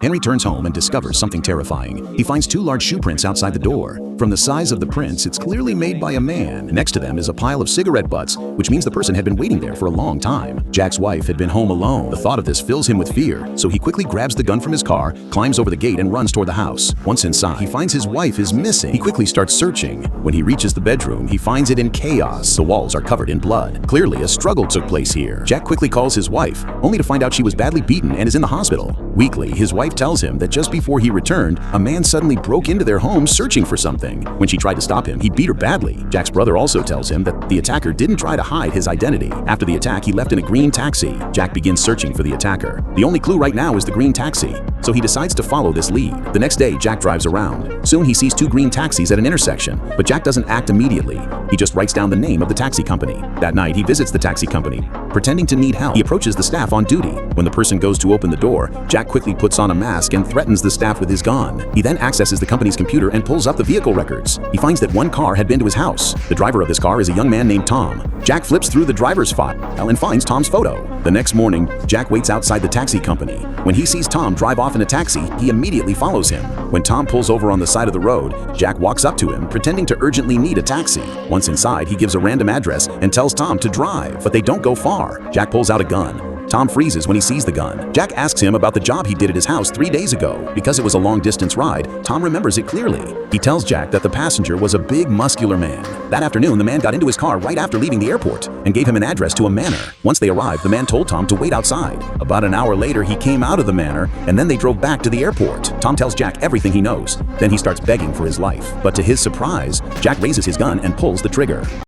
Henry turns home and discovers something terrifying. He finds two large shoe prints outside the door. From the size of the prints, it's clearly made by a man. Next to them is a pile of cigarette butts, which means the person had been waiting there for a long time. Jack's wife had been home alone. The thought of this fills him with fear, so he quickly grabs the gun from his car, climbs over the gate, and runs toward the house. Once inside, he finds his wife is missing. He quickly starts searching. When he reaches the bedroom, he finds it in chaos. The walls are covered in blood. Clearly, a struggle took place here. Jack quickly calls his wife, only to find out she was badly beaten and is in the hospital. Weakly, his wife tells him that just before he returned, a man suddenly broke into their home searching for something. When she tried to stop him, he beat her badly. Jack's brother also tells him that the attacker didn't try to hide his identity. After the attack, he left in a green taxi. Jack begins searching for the attacker. The only clue right now is the green taxi, so he decides to follow this lead. The next day, Jack drives around. Soon he sees two green taxis at an intersection, but Jack doesn't act immediately. He just writes down the name of the taxi company. That night, he visits the taxi company. Pretending to need help, he approaches the staff on duty. When the person goes to open the door, Jack quickly puts on a mask and threatens the staff with his gun. He then accesses the company's computer and pulls up the vehicle records. He finds that one car had been to his house. The driver of this car is a young man named Tom. Jack flips through the driver's file and finds Tom's photo. The next morning, Jack waits outside the taxi company. When he sees Tom drive off in a taxi, he immediately follows him. When Tom pulls over on the side of the road, Jack walks up to him, pretending to urgently need a taxi. Once inside, he gives a random address and tells Tom to drive, but they don't go far. Jack pulls out a gun. Tom freezes when he sees the gun. Jack asks him about the job he did at his house 3 days ago. Because it was a long-distance ride, Tom remembers it clearly. He tells Jack that the passenger was a big, muscular man. That afternoon, the man got into his car right after leaving the airport and gave him an address to a manor. Once they arrived, the man told Tom to wait outside. About an hour later, he came out of the manor, and then they drove back to the airport. Tom tells Jack everything he knows. Then he starts begging for his life. But to his surprise, Jack raises his gun and pulls the trigger.